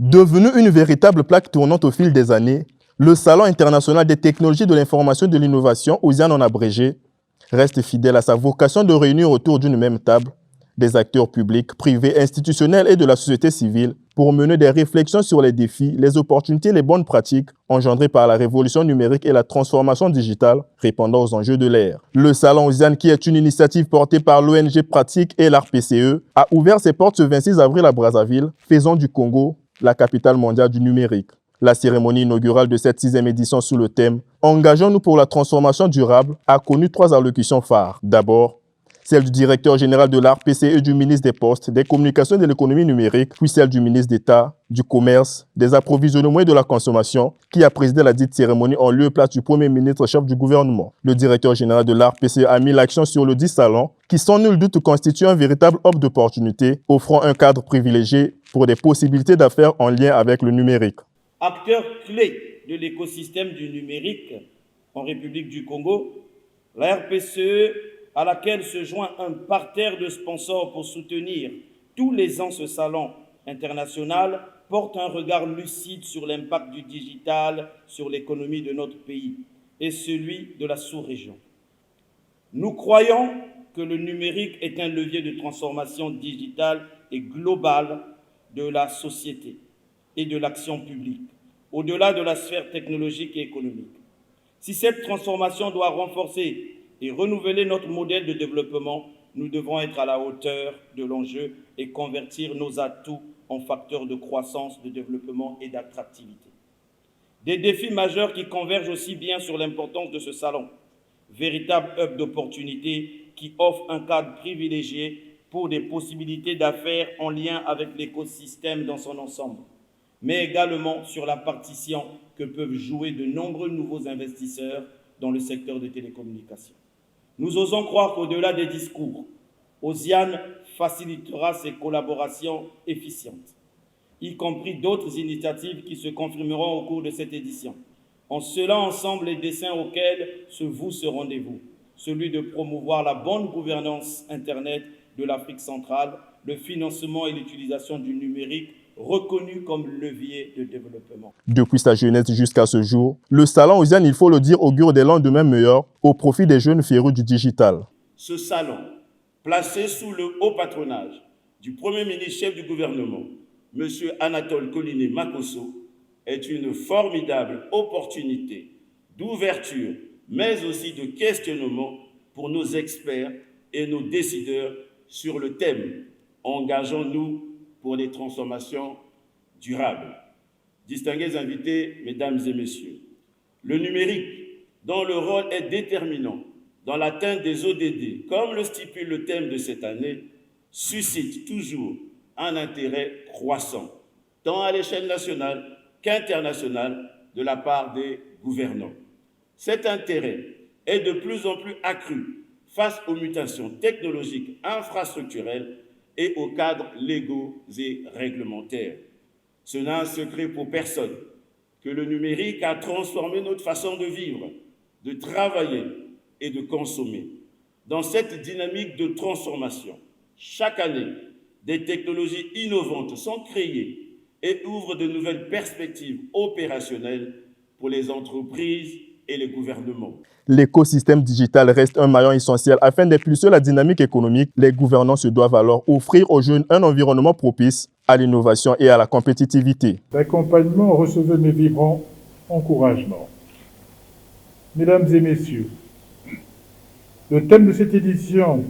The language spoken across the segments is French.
Devenu une véritable plaque tournante au fil des années, le Salon international des technologies de l'information et de l'innovation, OSIAN en abrégé, reste fidèle à sa vocation de réunir autour d'une même table des acteurs publics, privés, institutionnels et de la société civile pour mener des réflexions sur les défis, les opportunités et les bonnes pratiques engendrées par la révolution numérique et la transformation digitale répondant aux enjeux de l'ère. Le Salon OSIAN, qui est une initiative portée par l'ONG Pratique et l'ARPCE, a ouvert ses portes ce 26 avril à Brazzaville, faisant du Congo la capitale mondiale du numérique. La cérémonie inaugurale de cette 6e édition sous le thème « Engageons-nous pour la transformation durable » a connu 3 allocutions phares. D'abord, celle du directeur général de l'ARPCE et du ministre des Postes, des Communications et de l'Économie numérique, puis celle du ministre d'État, du Commerce, des Approvisionnements et de la Consommation, qui a présidé la dite cérémonie en lieu et place du Premier ministre chef du gouvernement. Le directeur général de l'ARPCE a mis l'accent sur le dit salon, qui sans nul doute constitue un véritable hub d'opportunités, offrant un cadre privilégié pour des possibilités d'affaires en lien avec le numérique. Acteur clé de l'écosystème du numérique en République du Congo, la RPCE, à laquelle se joint un parterre de sponsors pour soutenir tous les ans ce salon international, porte un regard lucide sur l'impact du digital sur l'économie de notre pays et celui de la sous-région. Nous croyons que le numérique est un levier de transformation digitale et globale de la société et de l'action publique, au-delà de la sphère technologique et économique. Si cette transformation doit renforcer et renouveler notre modèle de développement, nous devons être à la hauteur de l'enjeu et convertir nos atouts en facteurs de croissance, de développement et d'attractivité. Des défis majeurs qui convergent aussi bien sur l'importance de ce salon, véritable hub d'opportunités qui offre un cadre privilégié pour des possibilités d'affaires en lien avec l'écosystème dans son ensemble, mais également sur la partition que peuvent jouer de nombreux nouveaux investisseurs dans le secteur des télécommunications. Nous osons croire qu'au-delà des discours, OSIAN facilitera ces collaborations efficientes, y compris d'autres initiatives qui se confirmeront au cours de cette édition, en scellant ensemble les desseins auxquels se voue ce rendez-vous, celui de promouvoir la bonne gouvernance Internet de l'Afrique centrale, le financement et l'utilisation du numérique reconnu comme levier de développement. Depuis sa jeunesse jusqu'à ce jour, le salon OSIAN, il faut le dire, augure des lendemains meilleurs au profit des jeunes férus du digital. Ce salon, placé sous le haut patronage du Premier ministre chef du gouvernement, M. Anatole Coliné Makosso, est une formidable opportunité d'ouverture, mais aussi de questionnement pour nos experts et nos décideurs sur le thème « Engageons-nous pour des transformations durables ». Distingués invités, mesdames et messieurs, le numérique, dont le rôle est déterminant dans l'atteinte des ODD, comme le stipule le thème de cette année, suscite toujours un intérêt croissant, tant à l'échelle nationale qu'internationale, de la part des gouvernants. Cet intérêt est de plus en plus accru face aux mutations technologiques, infrastructurelles et aux cadres légaux et réglementaires. Ce n'est un secret pour personne que le numérique a transformé notre façon de vivre, de travailler et de consommer. Dans cette dynamique de transformation, chaque année, des technologies innovantes sont créées et ouvrent de nouvelles perspectives opérationnelles pour les entreprises et les gouvernements. L'écosystème digital reste un maillon essentiel. Afin d'impulser la dynamique économique, les gouvernants se doivent alors offrir aux jeunes un environnement propice à l'innovation et à la compétitivité. L'accompagnement recevait mes vibrants encouragements. Mesdames et messieurs, le thème de cette édition,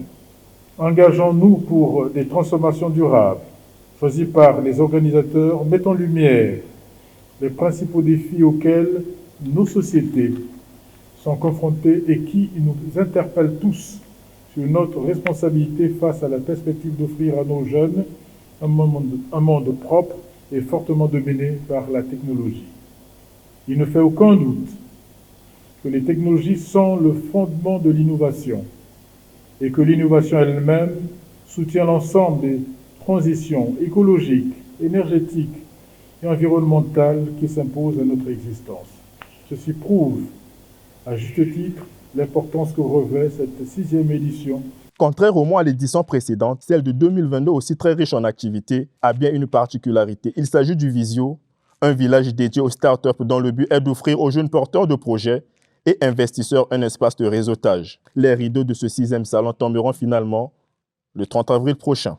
Engageons-nous pour des transformations durables, choisi par les organisateurs, met en lumière les principaux défis auxquels nos sociétés sont confrontées et qui nous interpellent tous sur notre responsabilité face à la perspective d'offrir à nos jeunes un monde propre et fortement dominé par la technologie. Il ne fait aucun doute que les technologies sont le fondement de l'innovation et que l'innovation elle-même soutient l'ensemble des transitions écologiques, énergétiques et environnementales qui s'imposent à notre existence. Ceci prouve, à juste titre, l'importance que revêt cette 6e édition Contrairement à l'édition précédente, celle de 2022, aussi très riche en activités, a bien une particularité. Il s'agit du Visio, un village dédié aux startups dont le but est d'offrir aux jeunes porteurs de projets et investisseurs un espace de réseautage. Les rideaux de ce 6e salon tomberont finalement le 30 avril prochain.